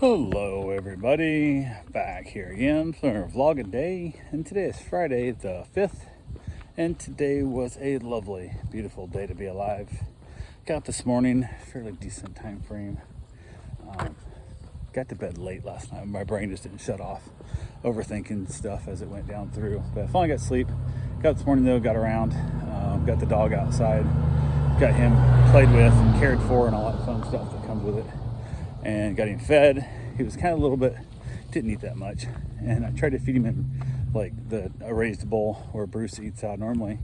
Hello everybody, back here again for our vlog a day, and today is Friday the 5th, and today was a lovely, beautiful day to be alive. Got this morning, fairly decent time frame. Got to bed late last night. My brain just didn't shut off, overthinking stuff as it went down through. But I finally got sleep. Got this morning though, got around, got the dog outside, got him played with and cared for and all that fun stuff that comes with it. And got him fed. He was kind of a little bit, didn't eat that much. And I tried to feed him in like a raised bowl where Bruce eats out normally.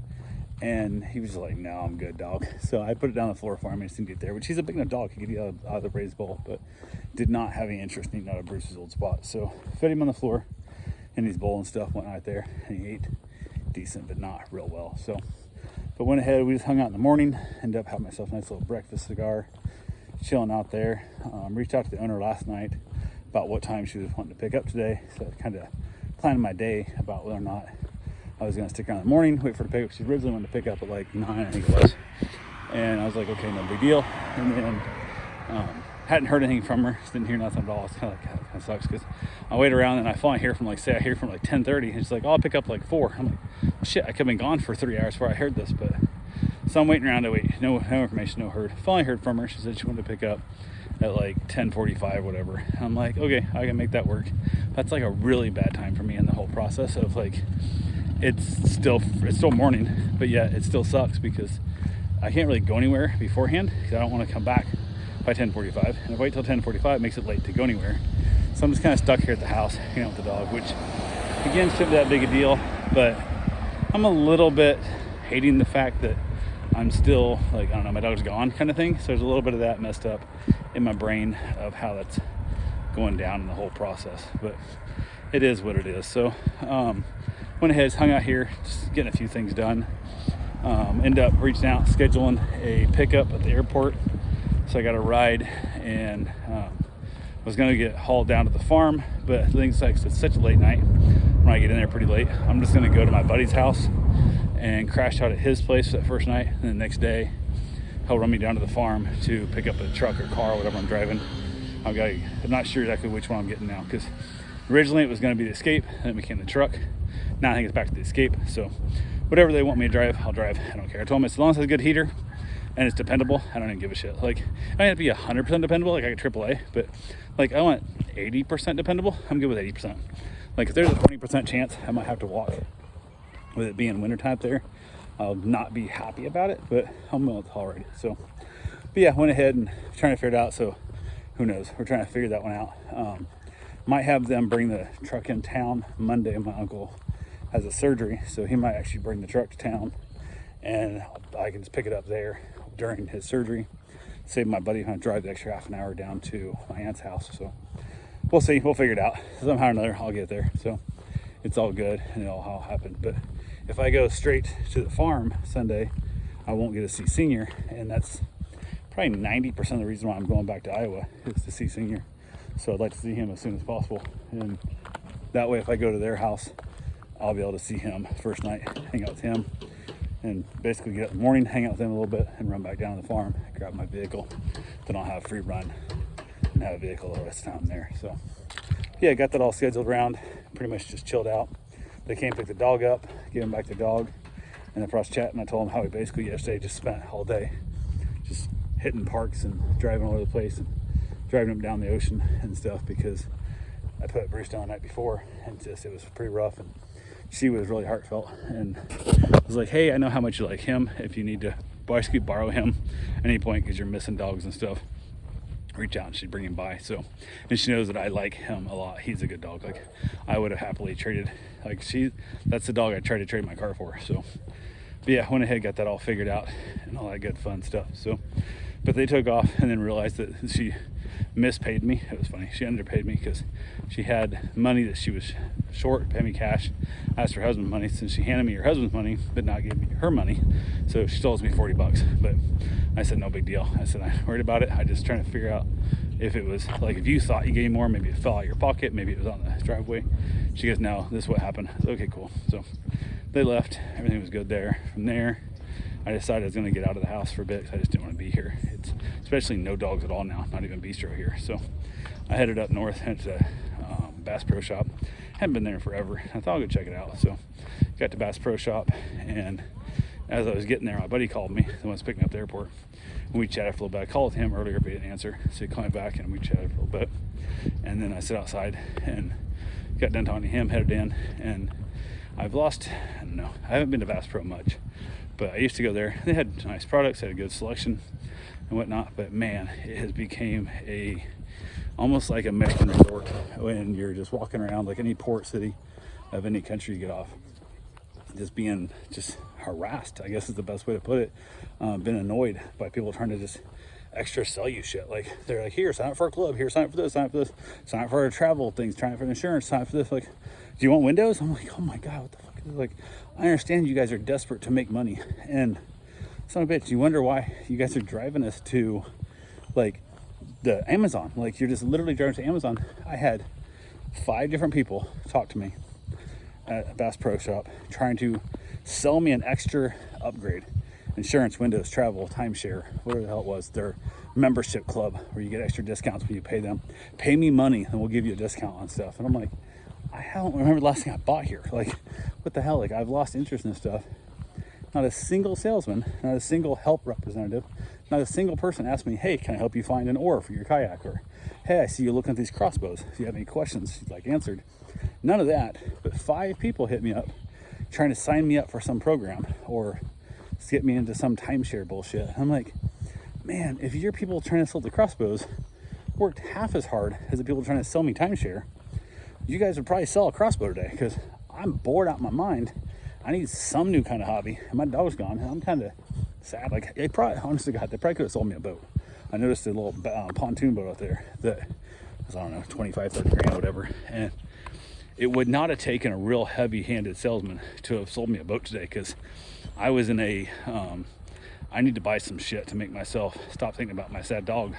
And he was like, no, I'm good, dog. So I put it down on the floor for him. I just didn't get there, which he's a big enough dog. He could eat out of the raised bowl, but did not have any interest in eating out of Bruce's old spot. So fed him on the floor in his bowl and stuff, went out there, and he ate decent, but not real well. So, but went ahead, we just hung out in the morning, ended up having myself a nice little breakfast cigar, chilling out there. Reached out to the owner last night about what time she was wanting to pick up today. So I kind of planned my day about whether or not I was going to stick around in the morning, wait for her to pick up. She originally wanted to pick up at like 9, I think it was. And I was like, okay, no big deal. And then hadn't heard anything from her. Just didn't hear nothing at all. It's kind of like, that kind of sucks because I wait around and I finally hear from like 10:30. And she's like, oh, I'll pick up like 4. I'm like, well, shit, I could have been gone for 3 hours before I heard this, but so I'm waiting around to wait. No information, no heard. Finally heard from her. She said she wanted to pick up at like 10:45, whatever. And I'm like, okay, I can make that work. That's like a really bad time for me in the whole process of like, it's still morning, but yet it still sucks because I can't really go anywhere beforehand because I don't want to come back by 10:45. And if I wait till 10:45, it makes it late to go anywhere. So I'm just kind of stuck here at the house, hanging out with the dog, which again, shouldn't be that big a deal, but I'm a little bit hating the fact that I'm still like, I don't know, my dog's gone kind of thing. So there's a little bit of that messed up in my brain of how that's going down in the whole process, but it is what it is. So went ahead, hung out here, just getting a few things done. Ended up reaching out, scheduling a pickup at the airport. So I got a ride and was going to get hauled down to the farm, but things like it's such a late night when I get in there pretty late. I'm just going to go to my buddy's house and crash out at his place that first night, and the next day he'll run me down to the farm to pick up a truck or car or whatever I'm driving. I'm not sure exactly which one I'm getting now, because originally it was going to be the Escape, then it became the truck. Now I think it's back to the Escape. So whatever they want me to drive, I'll drive. I don't care. I told them as long as it's a good heater and it's dependable, I don't even give a shit. Like, I don't have to be 100% dependable, like I get AAA, but like I want 80% dependable. I'm good with 80%. Like if there's a 20% chance I might have to walk, with it being wintertime there, I'll not be happy about it, but I'm willing to tolerate it. So, but yeah, went ahead and trying to figure it out. So who knows? We're trying to figure that one out. Might have them bring the truck in town Monday. My uncle has a surgery, so he might actually bring the truck to town, and I can just pick it up there during his surgery. Save my buddy having to drive the extra half an hour down to my aunt's house. So we'll see. We'll figure it out somehow or another. I'll get there. So it's all good and it'll all happen. But if I go straight to the farm Sunday, I won't get to see Senior, and that's probably 90% of the reason why I'm going back to Iowa is to see Senior. So I'd like to see him as soon as possible, and that way if I go to their house, I'll be able to see him first night, hang out with him, and basically get up in the morning, hang out with him a little bit, and run back down to the farm, grab my vehicle. Then I'll have a free run and have a vehicle the rest of the time there. So yeah, got that all scheduled around. Pretty much just chilled out. They came pick the dog up, give him back the dog, and then for us chatting, I told him how we basically yesterday just spent all day just hitting parks and driving all over the place and driving him down the ocean and stuff, because I put Bruce down the night before and just it was pretty rough, and she was really heartfelt, and I was like, hey, I know how much you like him. If you need to basically borrow him at any point because you're missing dogs and stuff, reach out and she'd bring him by. So, and she knows that I like him a lot. He's a good dog. Like I would have happily traded, like that's the dog I tried to trade my car for. So, but yeah, went ahead, got that all figured out and all that good fun stuff. So, but they took off and then realized that she mispaid me. It was funny. She underpaid me because she had money that she was short, paid me cash, asked her husband money, since she handed me her husband's money but not gave me her money. So she still owes me $40. But I said, no big deal. I said, I'm worried about it. I just trying to figure out if it was like, if you thought you gave more, maybe it fell out of your pocket, maybe it was on the driveway. She goes, no, this is what happened. I said, okay, cool. So they left. Everything was good there. From there, I decided I was going to get out of the house for a bit because I just didn't want to be here. insurance, especially no dogs at all now, not even bistro here. So I headed up north, went to Bass Pro Shop. Hadn't been there in forever. I thought I'd go check it out. So got to Bass Pro Shop, and as I was getting there, my buddy called me, the one that's picking me up at the airport, and we chatted for a little bit. I called him earlier, but he didn't answer, so he called me back, and we chatted for a little bit. And then I sit outside and got done talking to him, headed in, and I've lost, I don't know, I haven't been to Bass Pro much, but I used to go there. They had nice products, had a good selection and whatnot, but man, it has became almost like a Mexican resort when you're just walking around like any port city of any country you get off. Just being harassed, I guess is the best way to put it. Been annoyed by people trying to just extra sell you shit. Like, they're like, here, sign up for a club, here, sign up for this, sign up for this, sign up for our travel things, sign up for insurance, sign up for this. Like, do you want windows? I'm like, oh my God, what the fuck is this? Like, I understand you guys are desperate to make money, and son of a bitch, you wonder why you guys are driving us to like the Amazon. Like, you're just literally driving to Amazon. I had 5 different people talk to me at Bass Pro Shop trying to sell me an extra upgrade: insurance, windows, travel, timeshare, whatever the hell it was, their membership club where you get extra discounts when you pay them. Pay me money and we'll give you a discount on stuff. And I'm like, I don't remember the last thing I bought here. Like, what the hell? Like, I've lost interest in this stuff. Not a single salesman, not a single help representative, not a single person asked me, hey, can I help you find an oar for your kayak? Or, hey, I see you looking at these crossbows. If you have any questions you'd like answered. None of that, but 5 people hit me up trying to sign me up for some program or get me into some timeshare bullshit. I'm like, man, if your people trying to sell the crossbows worked half as hard as the people trying to sell me timeshare, you guys would probably sell a crossbow today, because I'm bored out of my mind. I need some new kind of hobby, and my dog's gone, and I'm kind of sad. Like, they probably, honest to God, they probably could have sold me a boat. I noticed a little pontoon boat out there that was, I don't know, 25, 30 grand, whatever, and it would not have taken a real heavy-handed salesman to have sold me a boat today, because I was in a, I need to buy some shit to make myself stop thinking about my sad dog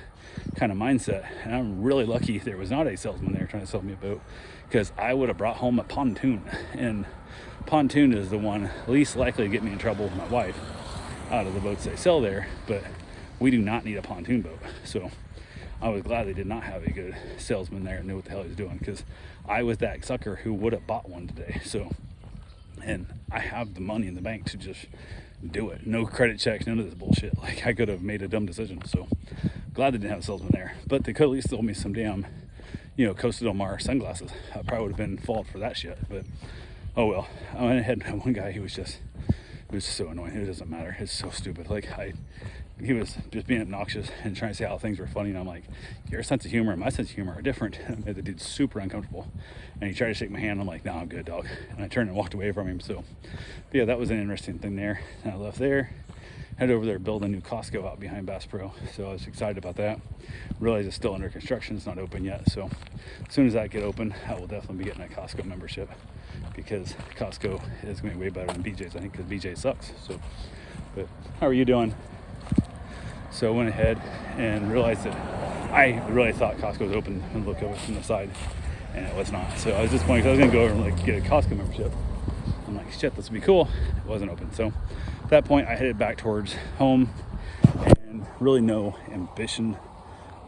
kind of mindset. And I'm really lucky there was not a salesman there trying to sell me a boat, because I would have brought home a pontoon. And pontoon is the one least likely to get me in trouble with my wife out of the boats they sell there, but we do not need a pontoon boat. So I was glad they did not have a good salesman there and knew what the hell he was doing, because I was that sucker who would have bought one today. So, and I have the money in the bank to just do it. No credit checks, none of this bullshit. Like, I could have made a dumb decision. So glad they didn't have a salesman there, but they could at least sold me some damn, Costa Del Mar sunglasses. I probably would have been fault for that shit, but oh well. I went ahead and had one guy, he was so annoying. It doesn't matter. It's so stupid. Like, he was just being obnoxious and trying to say how things were funny, and I'm like, your sense of humor and my sense of humor are different. And the dude's super uncomfortable, and he tried to shake my hand. I'm like, no, I'm good, dog. And I turned and walked away from him. So yeah, that was an interesting thing there. And I left there, head over there, build a new Costco out behind Bass Pro. So I was excited about that. Realized it's still under construction, it's not open yet. So as soon as that get open, I will definitely be getting a Costco membership, because Costco is going to be way better than BJ's, I think, because BJ sucks. So, but how are you doing? So I went ahead and realized that I really thought Costco was open and looked over from the side, and it was not. So I was disappointed, because I was going to go over and get a Costco membership. I'm like, shit, this would be cool. It wasn't open. So at that point, I headed back towards home, and really no ambition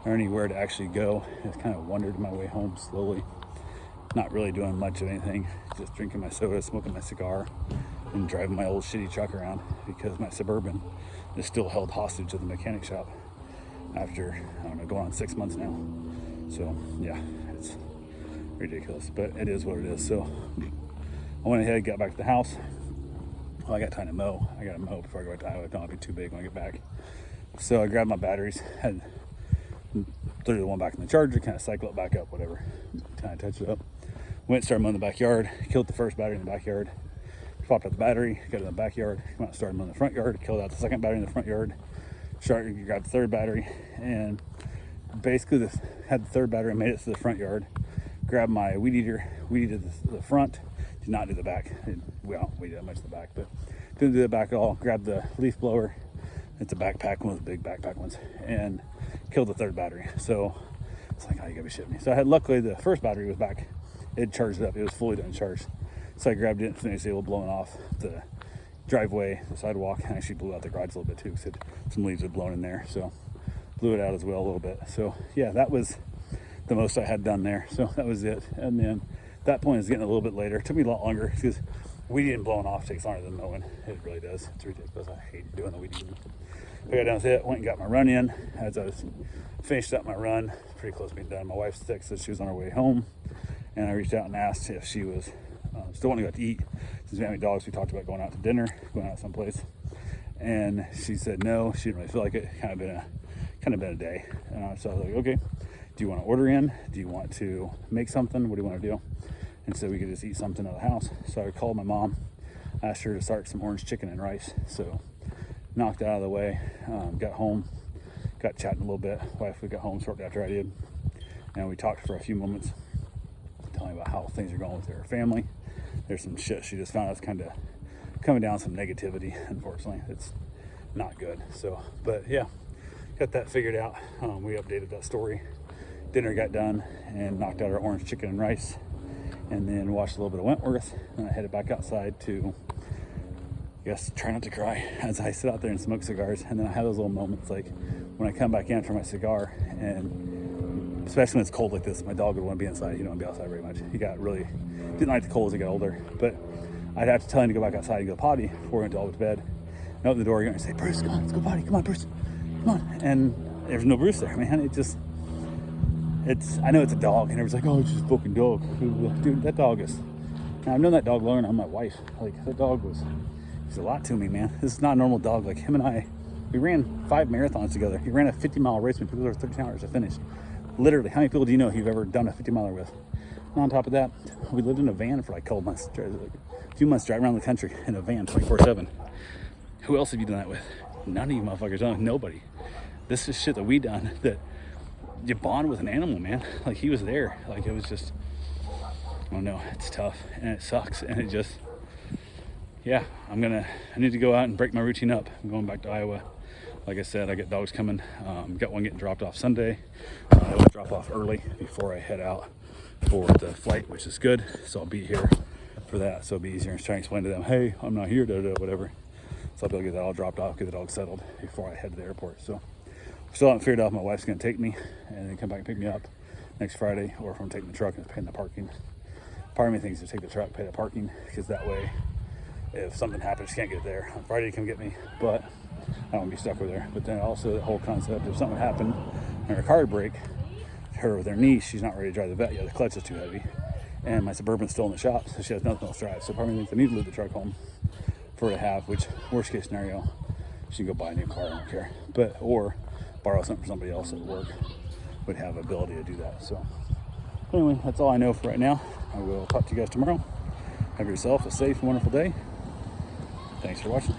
or anywhere to actually go. Just kind of wandered my way home slowly, not really doing much of anything, just drinking my soda, smoking my cigar, and driving my old shitty truck around, because my Suburban is still held hostage at the mechanic shop after, I don't know, going on 6 months now. So yeah, it's ridiculous, but it is what it is. So I went ahead, got back to the house. Well, I got time to mow. I got to mow before I go back to Iowa. Don't be too big when I get back. So I grabbed my batteries, had threw the one back in the charger, kind of cycle it back up, whatever, kind of touch it up. Went, started mowing the backyard, killed the first battery in the backyard, swapped out the battery, got it in the backyard, went out, started mowing the front yard, killed out the second battery in the front yard, grabbed the third battery, and basically had the third battery, made it to the front yard, grabbed my weed eater, weeded the front, did not do the back. We don't weed that much in the back, but didn't do the back at all. Grabbed the leaf blower, it's a backpack, one of those big backpack ones, and killed the third battery. So it's like, oh, you gotta be shitting me. So I had, luckily the first battery was back, it charged up, it was fully done charged. So I grabbed it and finished able blowing off the driveway, the sidewalk, and actually blew out the garage a little bit too, because some leaves had blown in there. So blew it out as well a little bit. So yeah, that was the most I had done there. So that was it. And then that point is getting a little bit later. It took me a lot longer because weed eating blowing off takes longer than mowing. It really does. It's ridiculous. I hate doing the weed eating. I got done with it, went and got my run in. As I was finished up my run, pretty close to being done, my wife texted she was on her way home, and I reached out and asked if she was still wanting to go out to eat. Since we have any dogs, we talked about going out to dinner, going out someplace, and she said no, she didn't really feel like it. Kind of been a day. So I was like, okay, do you want to order in? Do you want to make something? What do you want to do? And so we could just eat something at the house. So I called my mom, asked her to start some orange chicken and rice. So knocked it out of the way, got home, got chatting a little bit. Wife, we got home shortly after I did, and we talked for a few moments, telling me about how things are going with her family. There's some shit she just found out kind of coming down, some negativity, unfortunately. It's not good. So, but yeah, got that figured out. We updated that story. Dinner got done and knocked out our orange chicken and rice, and then watched a little bit of Wentworth. And I headed back outside to, I guess, try not to cry as I sit out there and smoke cigars. And then I have those little moments like when I come back in for my cigar, and especially when it's cold like this, my dog would want to be inside. He didn't want to be outside very much. He didn't like the cold as he got older, but I'd have to tell him to go back outside and go potty before we went all to bed. And open the door and say, Bruce, come on, let's go potty. Come on, Bruce, come on. And there's no Bruce there, man. I know it's a dog, and everyone's like, oh, it's just a fucking dog. Dude, that dog is, now, I've known that dog longer than my wife. Like, that dog he's a lot to me, man. This is not a normal dog. Like, him and I, we ran 5 marathons together. He ran a 50-mile race when people were 13 hours to finish. Literally, how many people do you know you've ever done a 50-miler with? And on top of that, we lived in a van for like a couple months, like a few months driving around the country in a van 24/7. Who else have you done that with? None of you motherfuckers done. Nobody. This is shit that we done that you bond with an animal, man. Like, he was there. Like, it was just, I don't know, it's tough and it sucks, and it just, yeah, I need to go out and break my routine up. I'm going back to Iowa. Like I said, I got dogs coming. Got one getting dropped off Sunday. I will drop off early before I head out for the flight, which is good. So I'll be here for that. So it'll be easier to try and explain to them, hey, I'm not here, whatever. So I'll be able to get that all dropped off, get the dog settled before I head to the airport. So still haven't figured out if my wife's going to take me and then come back and pick me up next Friday, or if I'm taking the truck and paying the parking. Part of me thinks to take the truck, pay the parking, because that way, if something happens, she can't get there on Friday to come get me, but I don't want to be stuck with her. But then also the whole concept, if something happened and her car would break, her with her knee, she's not ready to drive the vet yet. The clutch is too heavy, and my Suburban's still in the shop, so she has nothing else to drive. So part of me thinks I need to leave the truck home for her to have, which worst case scenario, she can go buy a new car, I don't care. But, or borrow something from somebody else at work would have ability to do that. So anyway, that's all I know for right now. I will talk to you guys tomorrow. Have yourself a safe, wonderful day. Thanks for watching.